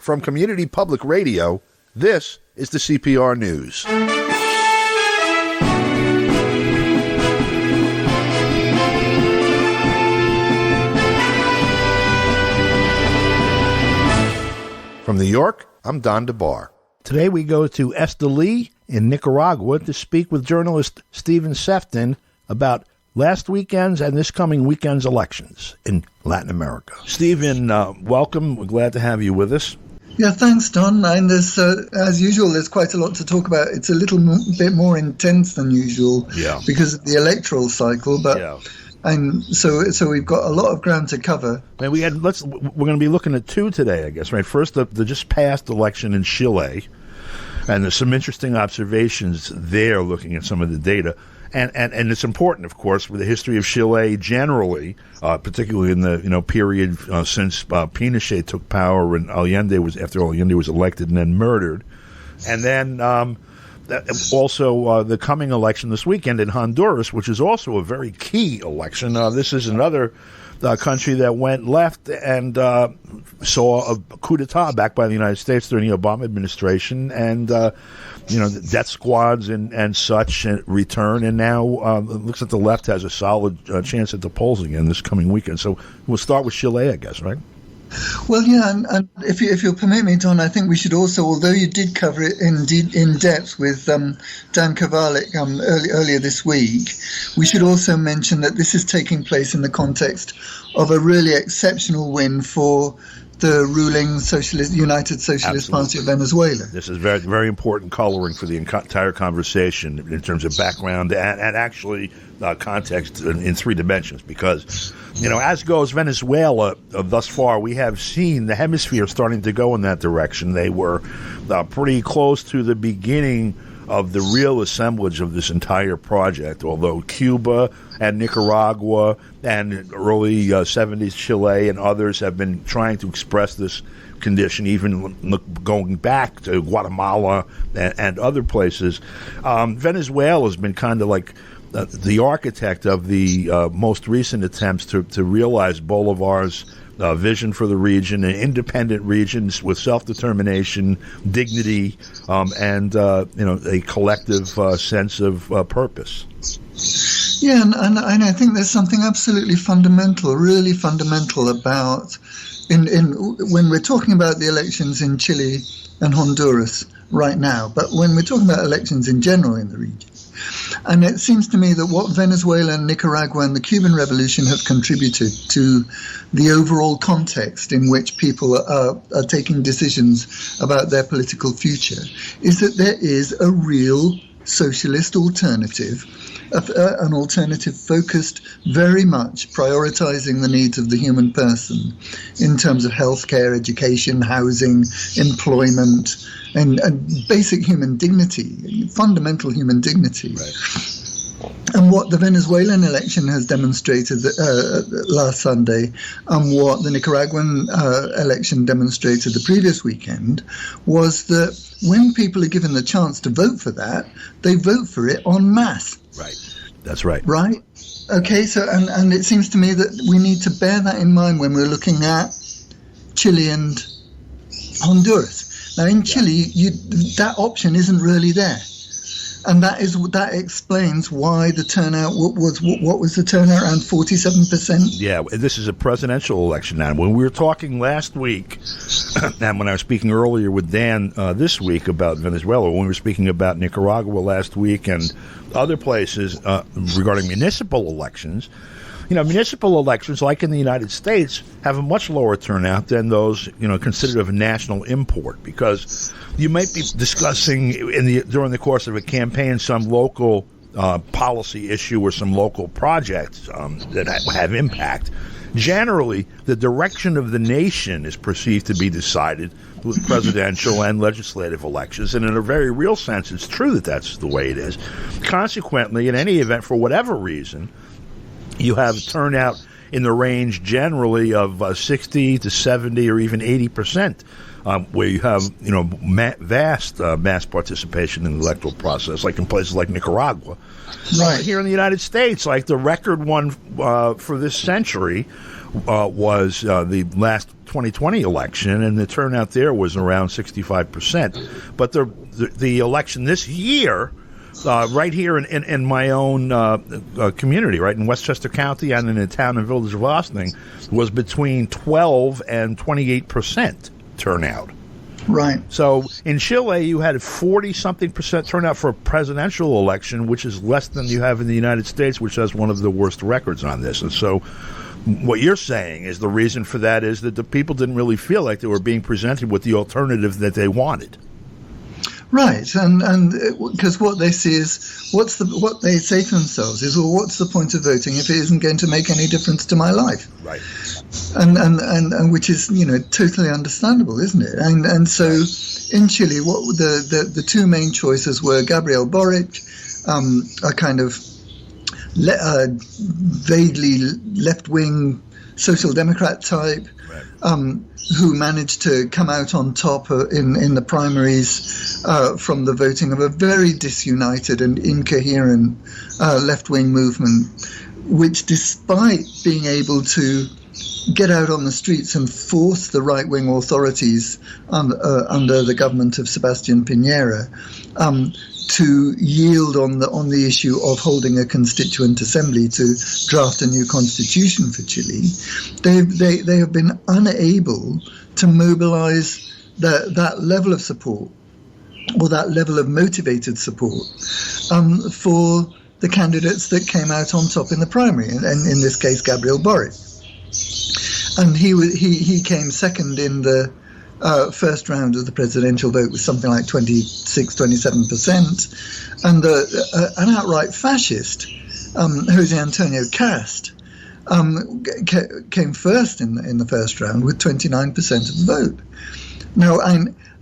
From Community Public Radio, this is the CPR News. From New York, I'm Don DeBar. Today we go to Esteli in Nicaragua to speak with journalist Stephen Sefton about last weekend's and this coming weekend's elections in Latin America. Stephen, welcome. We're glad to have you with us. Yeah, thanks, Don. And there's, as usual, there's quite a lot to talk about. It's a little bit more intense than usual because of the electoral cycle, but and so we've got a lot of ground to cover. Man, we're going to be looking at two today, I guess, right? First, the just passed election in Chile, and there's some interesting observations there looking at some of the data. And it's important, of course, with the history of Chile generally, particularly in the period since Pinochet took power and after Allende was elected and then murdered, and then also the coming election this weekend in Honduras, which is also a very key election. This is another country that went left and saw a coup d'etat backed by the United States during the Obama administration, and death squads and such return, and now it looks like the left has a solid chance at the polls again this coming weekend. So we'll start with Chile, I guess, right? Well, yeah, and if you'll permit me, Don, I think we should also, although you did cover it in depth with Dan Kovalik earlier this week, we should also mention that this is taking place in the context of a really exceptional win for the ruling United Socialist Party of Venezuela. This is very, very important coloring for the entire conversation in terms of background and actually context in three dimensions, because, as goes Venezuela thus far, we have seen the hemisphere starting to go in that direction. They were pretty close to the beginning of the real assemblage of this entire project, although Cuba and Nicaragua and early 70s Chile and others have been trying to express this condition, even going back to Guatemala and other places. Venezuela has been kind of like the architect of the most recent attempts to realize Bolivar's vision for the region, an independent region with self-determination, dignity, and a collective sense of purpose. Yeah, and I think there's something absolutely fundamental, really fundamental about when we're talking about the elections in Chile and Honduras right now, but when we're talking about elections in general in the region. And it seems to me that what Venezuela and Nicaragua and the Cuban Revolution have contributed to the overall context in which people are taking decisions about their political future is that there is a real socialist alternative, an alternative focused very much prioritizing the needs of the human person in terms of healthcare, education, housing, employment, and basic human dignity, fundamental human dignity. Right. And what the Venezuelan election has demonstrated last Sunday, and what the Nicaraguan election demonstrated the previous weekend, was that when people are given the chance to vote for that, they vote for it en masse. Right. That's right. Right? Okay, so and it seems to me that we need to bear that in mind when we're looking at Chile and Honduras. Now, in Chile, that option isn't really there. And that explains why the turnout what was the turnout, around 47%? Yeah, this is a presidential election now. When we were talking last week, and when I was speaking earlier with Dan this week about Venezuela, when we were speaking about Nicaragua last week and other places regarding municipal elections, municipal elections, like in the United States, have a much lower turnout than those, considered of national import, because you might be discussing during the course of a campaign some local policy issue or some local projects that have impact. Generally, the direction of the nation is perceived to be decided with presidential and legislative elections, and in a very real sense, it's true that that's the way it is. Consequently, in any event, for whatever reason, you have turnout in the range generally of 60 to 70 or even 80%. where you have vast mass participation in the electoral process, like in places like Nicaragua. Right. Here in the United States, like the record one for this century was the last 2020 election, and the turnout there was around 65%. But the election this year, right here in my own community, right in Westchester County and in the town and village of Ossining, was between 12 and 28% turnout. Right. So in Chile, you had 40-something% turnout for a presidential election, which is less than you have in the United States, which has one of the worst records on this. And so what you're saying is the reason for that is that the people didn't really feel like they were being presented with the alternative that they wanted. Right, and because what they see is what they say to themselves is, well, what's the point of voting if it isn't going to make any difference to my life? Right. And which is totally understandable, isn't it? And so in Chile, what the two main choices were Gabriel Boric, a kind of vaguely left-wing social democrat type, who managed to come out on top in the primaries from the voting of a very disunited and incoherent left-wing movement, which, despite being able to get out on the streets and force the right-wing authorities under the government of Sebastián Piñera to yield on the issue of holding a constituent assembly to draft a new constitution for Chile, they have been unable to mobilize that level of support, or that level of motivated support, for the candidates that came out on top in the primary, and in this case Gabriel Boric. And he came second in the first round of the presidential vote with something like 26-27%, and an outright fascist, Jose Antonio Cast, came first in the first round with 29% of the vote. Now,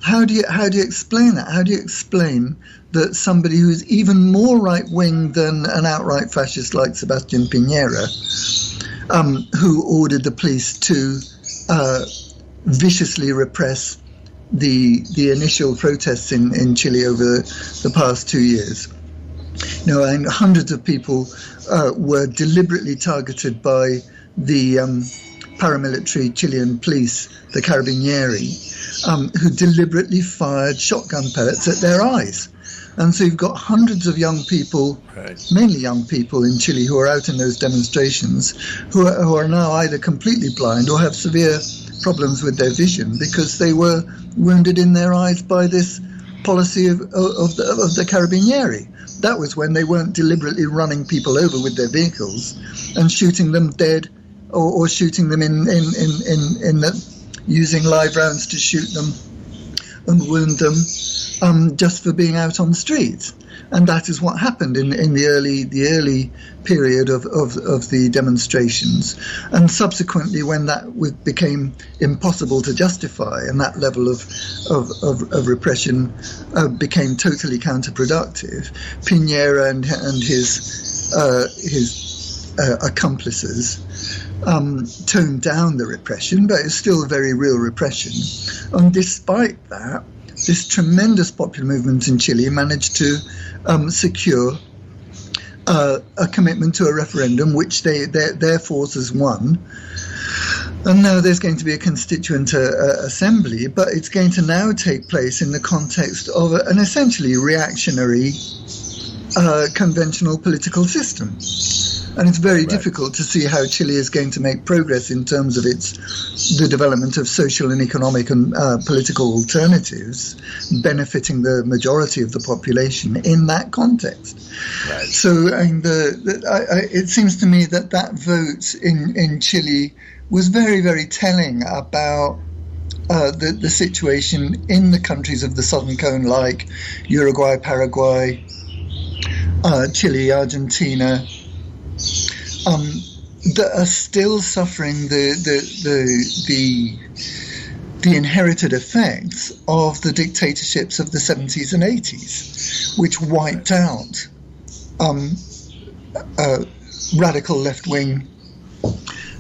how do you explain that? How do you explain that somebody who's even more right-wing than an outright fascist like Sebastián Piñera, who ordered the police to viciously repress the initial protests in Chile over the past 2 years. And hundreds of people were deliberately targeted by the paramilitary Chilean police, the Carabinieri, who deliberately fired shotgun pellets at their eyes. And so you've got hundreds of young people, mainly young people in Chile, who are out in those demonstrations, who are now either completely blind or have severe problems with their vision because they were wounded in their eyes by this policy of the Carabinieri. That was when they weren't deliberately running people over with their vehicles and shooting them dead, or shooting them using live rounds to shoot them and wound them just for being out on the streets. And that is what happened in the early period of the demonstrations. And subsequently, when that became impossible to justify, and that level of repression became totally counterproductive, Piñera and his accomplices toned down the repression, but it's still a very real repression. And despite that, this tremendous popular movement in Chile managed to secure a commitment to a referendum, which their forces won. And now there's going to be a constituent assembly, but it's going to now take place in the context of an essentially reactionary conventional political system. And it's very difficult to see how Chile is going to make progress in terms of the development of social and economic and political alternatives benefiting the majority of the population in that context. Right. So it seems to me that vote in Chile was very, very telling about the situation in the countries of the Southern Cone, like Uruguay, Paraguay, Chile, Argentina, that are still suffering the inherited effects of the dictatorships of the 70s and 80s, which wiped out radical left-wing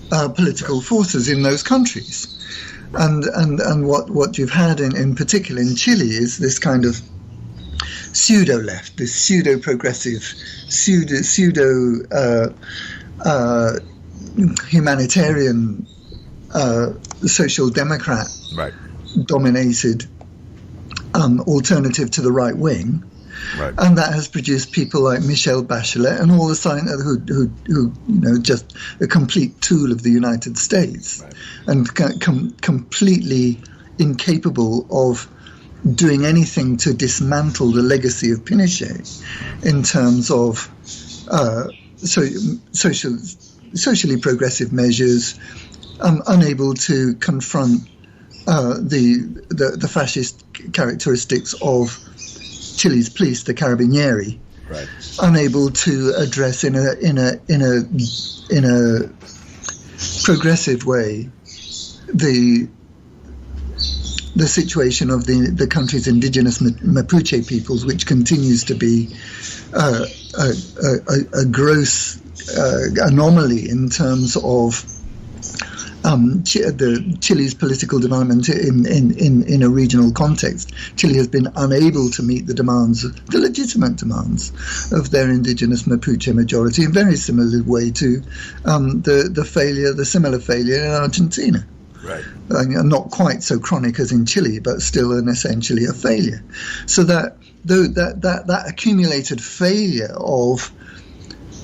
political forces in those countries. And what you've had in particular in Chile is this kind of pseudo left, this pseudo progressive, pseudo humanitarian social democrat dominated alternative to the right wing. Right. And that has produced people like Michelle Bachelet and all the who just a complete tool of the United States, and completely incapable of doing anything to dismantle the legacy of Pinochet in terms of socially progressive measures, unable to confront the fascist characteristics of Chile's police, the Carabinieri, unable to address in a progressive way the situation of the country's indigenous Mapuche peoples, which continues to be a gross anomaly in terms of Chile's political development in a regional context. Chile has been unable to meet the legitimate demands of their indigenous Mapuche majority, in very similar way to the similar failure in Argentina. Right. Not quite so chronic as in Chile, but still essentially a failure. So that accumulated failure of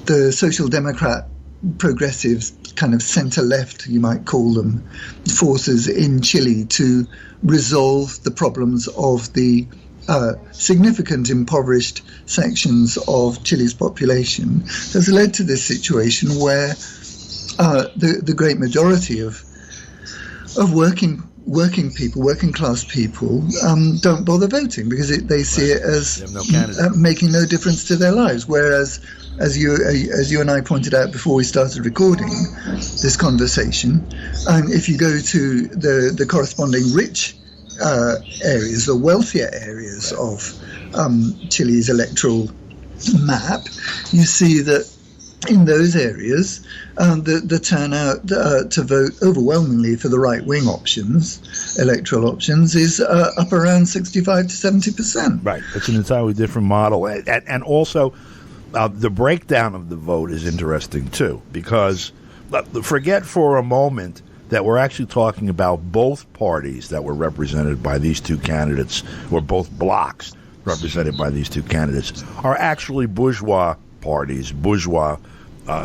the social democrat progressives, kind of centre-left, you might call them, forces in Chile to resolve the problems of the significant impoverished sections of Chile's population has led to this situation where the great majority of working people, working class people, don't bother voting because they see it as making no difference to their lives. Whereas, as you and I pointed out before we started recording this conversation, if you go to the corresponding rich areas, the wealthier areas of Chile's electoral map, you see that in those areas, the turnout to vote overwhelmingly for the right-wing options, electoral options, is up around 65 to 70%. Right. It's an entirely different model. And also, the breakdown of the vote is interesting, too, because forget for a moment that we're actually talking about both parties that were represented by these two candidates, or both blocs represented by these two candidates, are actually bourgeois parties, bourgeois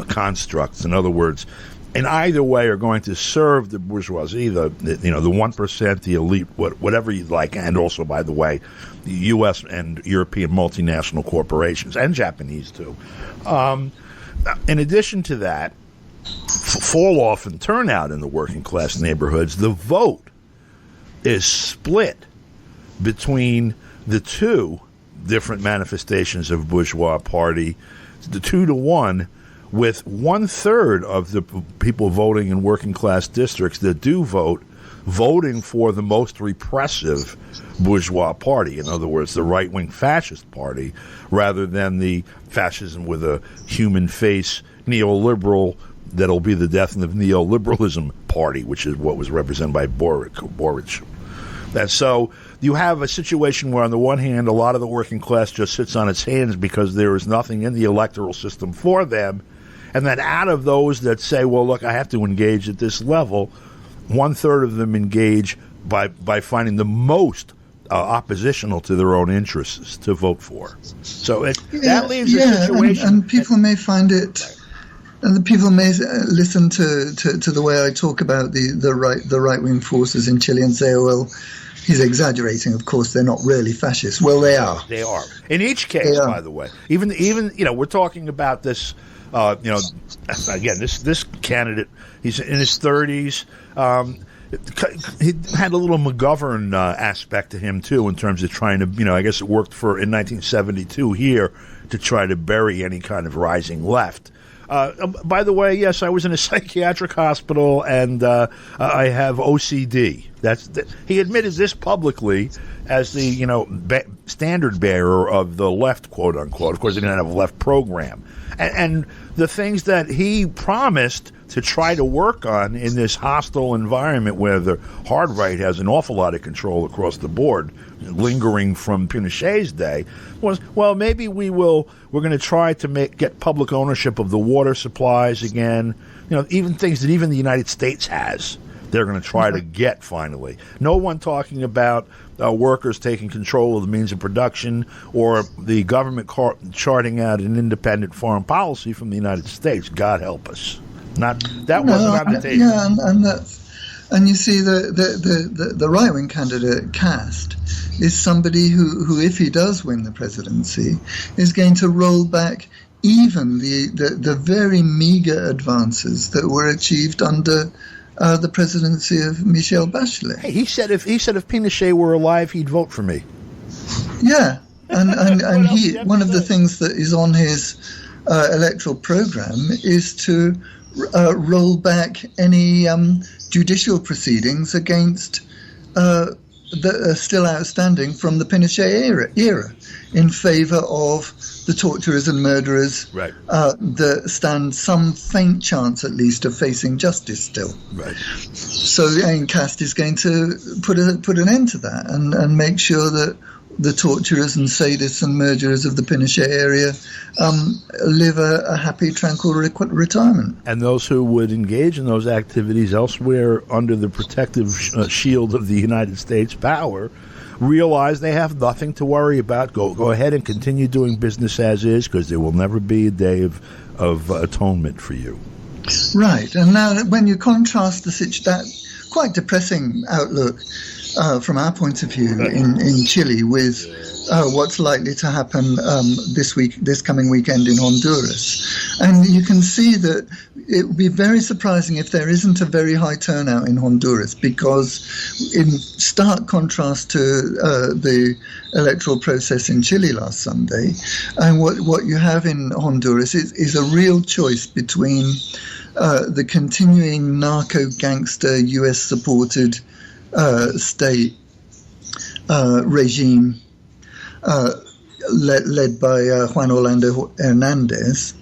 constructs. In other words, in either way are going to serve the bourgeoisie, the 1%, the elite, whatever you'd like, and also, by the way, the U.S. and European multinational corporations, and Japanese too. In addition to that, fall off in turnout in the working class neighborhoods, the vote is split between the two different manifestations of bourgeois party, the 2-to-1, with 1/3 of the people voting in working class districts that do vote, voting for the most repressive bourgeois party. In other words, the right-wing fascist party, rather than the fascism with a human face neoliberal that'll be the death of neoliberalism party, which is what was represented by Boric. And so you have a situation where, on the one hand, a lot of the working class just sits on its hands because there is nothing in the electoral system for them. And then out of those that say, well, look, I have to engage at this level, 1/3 of them engage by finding the most oppositional to their own interests to vote for. So that leaves a situation. And people may find it... And the people may listen to the way I talk about the right-wing forces in Chile and say, oh, well, he's exaggerating. Of course, they're not really fascist. Well, they are. They are. In each case, by the way. Even we're talking about this, again, this candidate, he's in his 30s. He had a little McGovern aspect to him, too, in terms of trying to, I guess it worked in 1972 here to try to bury any kind of rising left. By the way, yes, I was in a psychiatric hospital, and I have OCD. He admitted this publicly as the standard bearer of the left, quote unquote. Of course, he didn't have a left program, and the things that he promised to try to work on in this hostile environment where the hard right has an awful lot of control across the board, lingering from Pinochet's day, was, well, maybe we're going to try to get public ownership of the water supplies again. Even things that even the United States has, they're going to try to get finally. No one talking about workers taking control of the means of production or the government charting out an independent foreign policy from the United States. God help us. Wasn't on the table. Yeah, and you see the right-wing candidate Cast is somebody who, if he does win the presidency, is going to roll back even the very meager advances that were achieved under the presidency of Michel Bachelet. Hey, he said if Pinochet were alive, he'd vote for me. Yeah, and he one of the things that is on his electoral program is to roll back any judicial proceedings against that are still outstanding from the Pinochet era in favor of the torturers and murderers that stand some faint chance, at least, of facing justice still. Right. So Cast is going to put an end to that and make sure that the torturers and sadists and murderers of the Pinochet area live a happy, tranquil retirement. And those who would engage in those activities elsewhere under the protective shield of the United States power realize they have nothing to worry about. Go ahead and continue doing business as is, because there will never be a day of atonement for you. Right. And now when you contrast that quite depressing outlook from our point of view in Chile with what's likely to happen this coming weekend in Honduras. And you can see that it would be very surprising if there isn't a very high turnout in Honduras, because in stark contrast to the electoral process in Chile last Sunday, and what you have in Honduras is a real choice between the continuing narco-gangster US-supported state regime led by Juan Orlando Hernandez,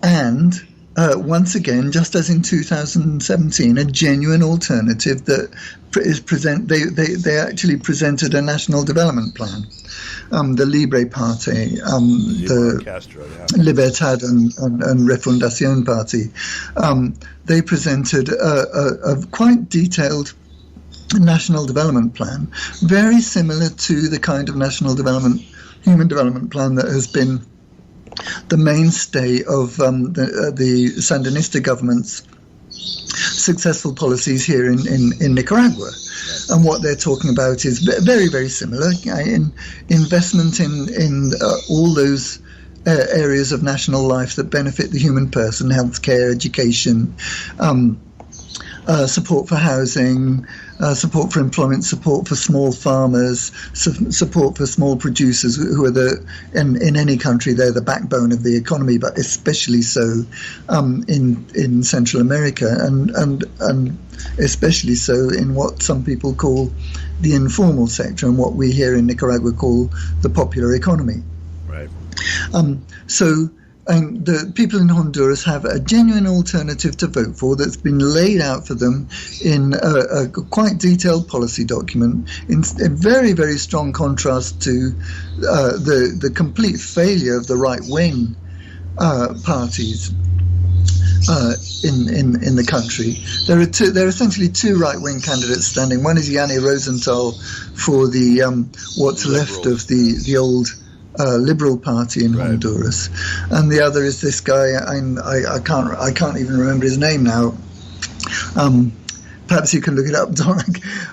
and once again, just as in 2017, a genuine alternative that is they actually presented a national development plan. The Libre Party, the Castro, yeah. Libertad and Refundación Party, they presented a quite detailed national development plan, very similar to the kind of human development plan that has been the mainstay of the Sandinista government's successful policies here in Nicaragua. And what they're talking about is very, very similar, in investment in all those areas of national life that benefit the human person: healthcare, education, support for housing, support for employment, support for small farmers, support for small producers who are in any country, they're the backbone of the economy, but especially so in Central America and especially so in what some people call the informal sector and what we here in Nicaragua call the popular economy. Right. And the people in Honduras have a genuine alternative to vote for that's been laid out for them in a quite detailed policy document, in very, very strong contrast to the complete failure of the right-wing parties in the country. There are essentially two right-wing candidates standing. One is Yanni Rosenthal for the what's left of the old Liberal Party in Honduras, and the other is this guy. I can't even remember his name now. Perhaps you can look it up, Don.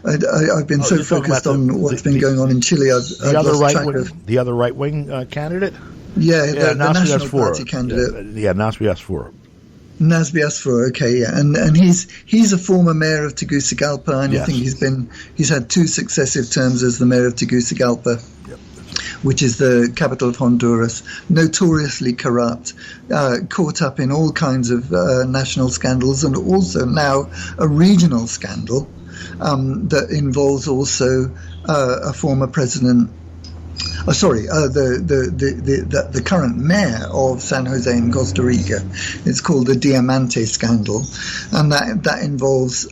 I've been so focused on what's been going on in Chile. I've lost track of the other right-wing candidate. Yeah, the National Party candidate. Yeah, Nasby Asfour. Nasby Asfour, okay, yeah, and he's a former mayor of Tegucigalpa, and I think he's had two successive terms as the mayor of Tegucigalpa, which is the capital of Honduras, notoriously corrupt, caught up in all kinds of national scandals, and also now a regional scandal that involves also a former president. The current mayor of San Jose in Costa Rica. It's called the Diamante scandal, and that involves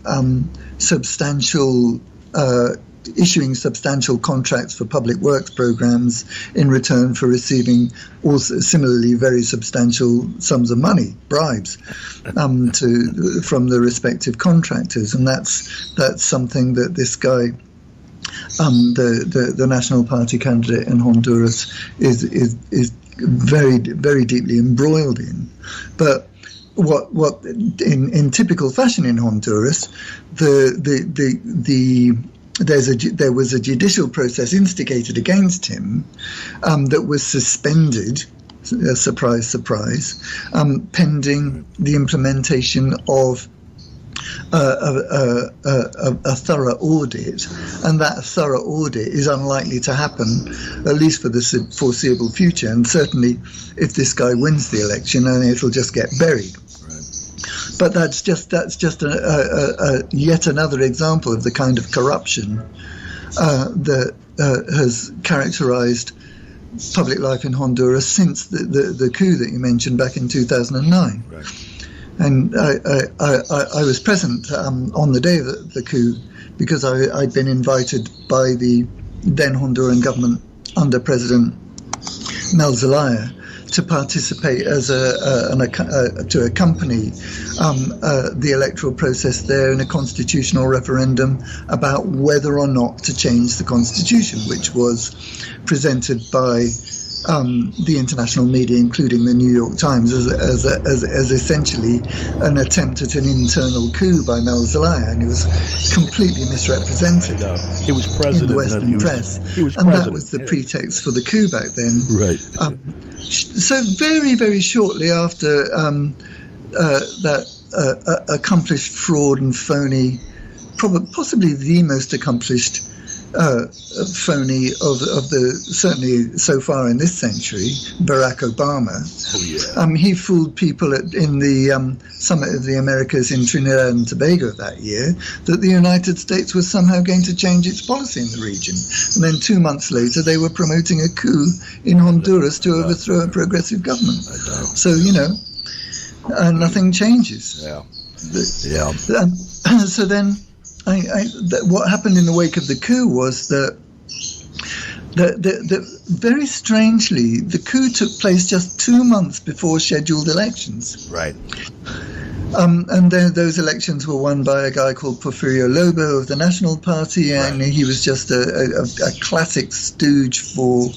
issuing substantial contracts for public works programs in return for receiving also similarly very substantial sums of money, bribes, from the respective contractors, and that's something that this guy, the National Party candidate in Honduras, is very, very deeply embroiled in. But what in typical fashion in Honduras, there was a judicial process instigated against him that was suspended. Surprise, surprise, pending the implementation of a thorough audit, and that thorough audit is unlikely to happen, at least for the foreseeable future. And certainly, if this guy wins the election, then it'll just get buried. But that's just yet another example of the kind of corruption that has characterized public life in Honduras since the coup that you mentioned back in 2009. Right. And I was present on the day of the coup because I'd been invited by the then Honduran government under President Mel Zelaya to participate to accompany the electoral process there in a constitutional referendum about whether or not to change the constitution, which was presented by the international media, including the New York Times, as essentially an attempt at an internal coup by Mel Zelaya, and it was completely misrepresented. He was president in the Western press, and that was the pretext for the coup back then. Right. So very, very shortly after that accomplished fraud and phony, possibly the most accomplished phony of the certainly so far in this century, Barack Obama. Oh, yeah. He fooled people in the Summit of the Americas in Trinidad and Tobago that year that the United States was somehow going to change its policy in the region. And then 2 months later, they were promoting a coup in Honduras to overthrow a progressive government. So, nothing changes. Yeah. So then, what happened in the wake of the coup was that very strangely, the coup took place just 2 months before scheduled elections. Right. And then those elections were won by a guy called Porfirio Lobo of the National Party, and he was just a classic stooge for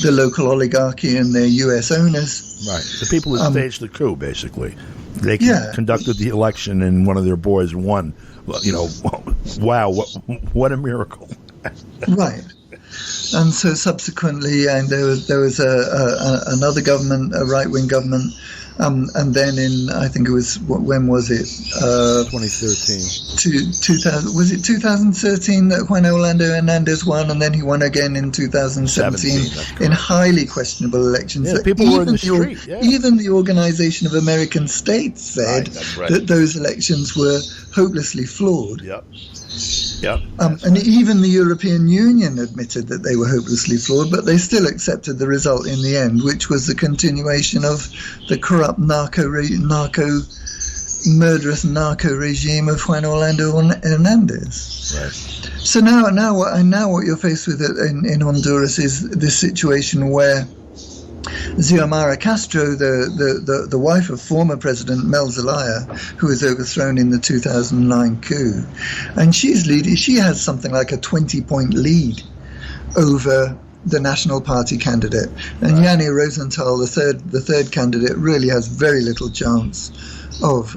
the local oligarchy and their U.S. owners. Right. The people who staged the coup, basically. They conducted the election, and one of their boys won. Wow, what a miracle. Right. And so subsequently, and there was another government, a right-wing government, and then I think it was, when was it? 2013. 2000, was it 2013 that Juan Orlando Hernandez won, and then he won again in 2017 in highly questionable elections. Yeah, people were in the street. Yeah. Even the Organization of American States said that those elections were hopelessly flawed. Yep. Yep. And even the European Union admitted that they were hopelessly flawed, but they still accepted the result in the end, which was the continuation of the corrupt murderous narco regime of Juan Orlando Hernandez. Right. So now what you're faced with in Honduras is this situation where Xiomara Castro, the wife of former President Mel Zelaya, who was overthrown in the 2009 coup, and she has something like a 20-point lead over the National Party candidate, and Yanni Rosenthal, the third candidate, really has very little chance of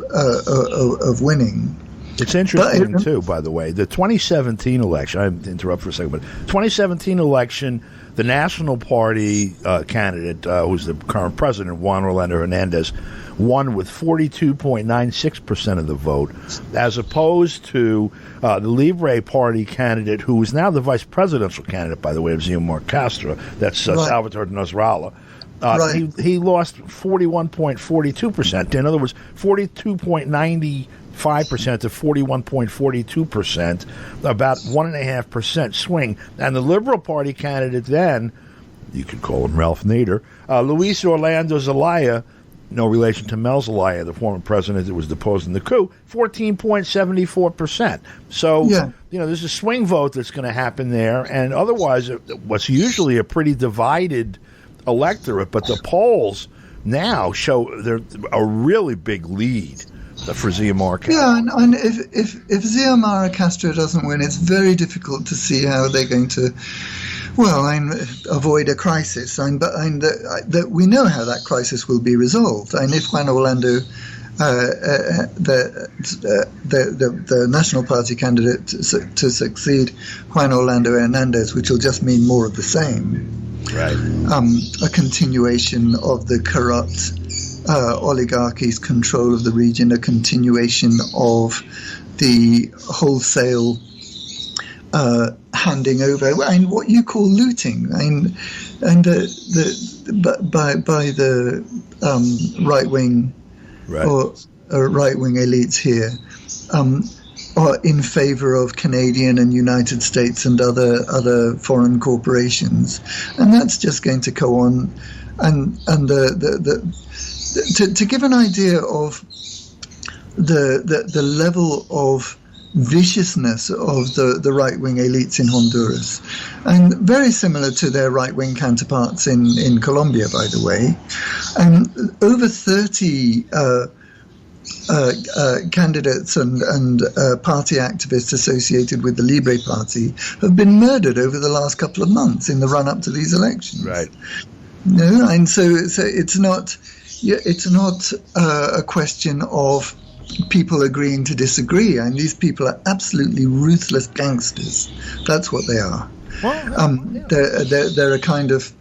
winning. It's interesting too, by the way, the 2017 election. I interrupt for a second, but 2017 election. The National Party candidate, who's the current president, Juan Orlando Hernandez, won with 42.96% of the vote, as opposed to the Libre Party candidate, who is now the vice presidential candidate, by the way, of Xiomara Castro. That's Salvatore Nasrallah. He lost 41.42%. In other words, 42.90 5% to 41.42%, about 1.5% swing. And the Liberal Party candidate then, you could call him Ralph Nader, Luis Orlando Zelaya, no relation to Mel Zelaya, the former president that was deposed in the coup, 14.74%. So, there's a swing vote that's going to happen there. And otherwise, what's usually a pretty divided electorate, but the polls now show a really big lead for Xiomara Castro. Yeah, and if Xiomara Castro doesn't win, it's very difficult to see how they're going to, avoid a crisis. But we know how that crisis will be resolved. And if Juan Orlando, the National Party candidate to succeed Juan Orlando Hernandez, which will just mean more of the same. Right. A continuation of the corrupt oligarchy's control of the region, a continuation of the wholesale handing over, and what you call looting, by the right wing or right wing elites here. Are in favor of Canadian and United States and other foreign corporations, and that's just going to go on. And to give an idea of the level of viciousness of the right wing elites in Honduras, and very similar to their right wing counterparts in Colombia, by the way, and over 30. Candidates and party activists associated with the Libre Party have been murdered over the last couple of months in the run-up to these elections. Right. No, and so it's not a question of people agreeing to disagree. And these people are absolutely ruthless gangsters. That's what they are. Well, they're a kind of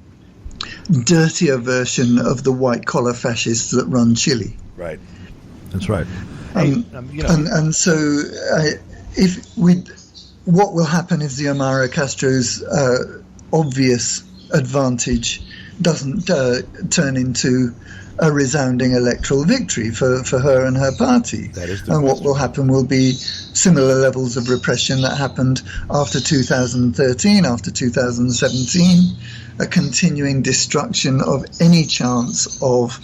dirtier version of the white-collar fascists that run Chile. Right. That's right. And so, what will happen if Xiomara Castro's obvious advantage doesn't turn into a resounding electoral victory for her and her party? That is and what will happen will be similar levels of repression that happened after 2013, after 2017, a continuing destruction of any chance of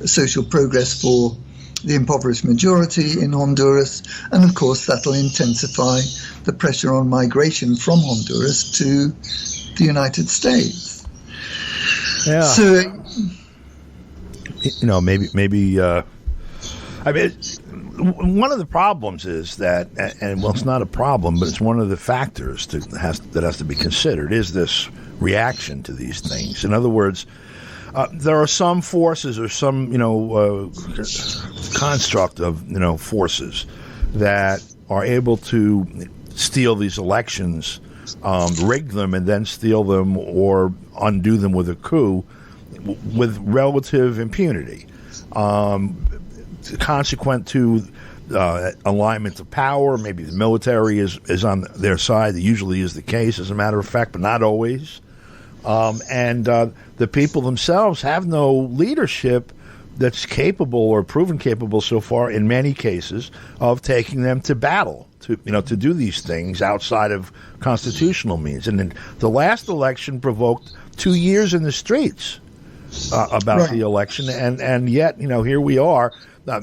social progress for the impoverished majority in Honduras, and of course that'll intensify the pressure on migration from Honduras to the United States. Yeah. So, maybe. I mean, one of the problems is that, and it's not a problem, but it's one of the factors that has to be considered, is this reaction to these things. In other words, there are some forces or some, construct of, forces that are able to steal these elections, rig them, and then steal them or undo them with a coup with relative impunity. Consequent to alignment of power, maybe the military is on their side. That usually is the case, as a matter of fact, but not always. And the people themselves have no leadership that's capable or proven capable so far in many cases of taking them to battle, to do these things outside of constitutional means. And then the last election provoked 2 years in the streets about the election, and yet here we are.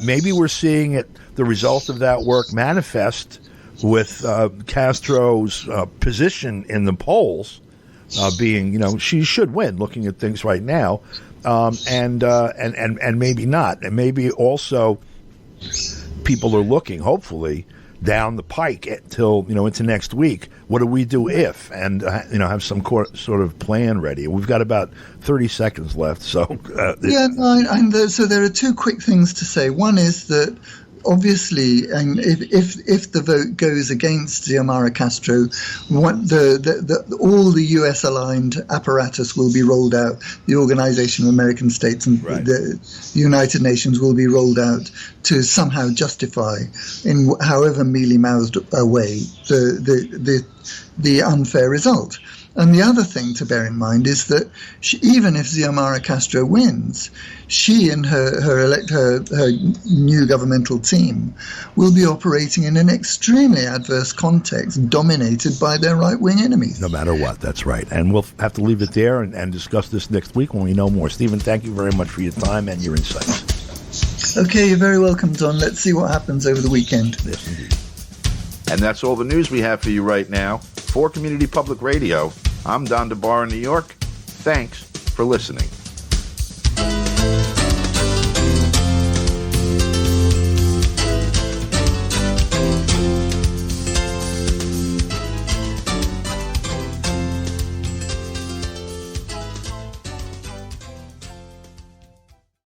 Maybe we're seeing the result of that work manifest with Castro's position in the polls. Being, she should win. Looking at things right now, and maybe not, and maybe also people are looking, hopefully, down the pike until into next week. What do we do if, and have some sort of plan ready? We've got about 30 seconds left, so so there are two quick things to say. One is that, obviously, and if the vote goes against Xiomara Castro, all the U.S.-aligned apparatus will be rolled out. The Organization of American States and the United Nations will be rolled out to somehow justify, in however mealy-mouthed a way, the unfair result. And the other thing to bear in mind is that even if Xiomara Castro wins, she and her new governmental team will be operating in an extremely adverse context dominated by their right-wing enemies. No matter what, that's right. And we'll have to leave it there and discuss this next week when we know more. Stephen, thank you very much for your time and your insights. Okay, you're very welcome, Don. Let's see what happens over the weekend. Yes, indeed. And that's all the news we have for you right now. For Community Public Radio, I'm Don DeBar in New York. Thanks for listening.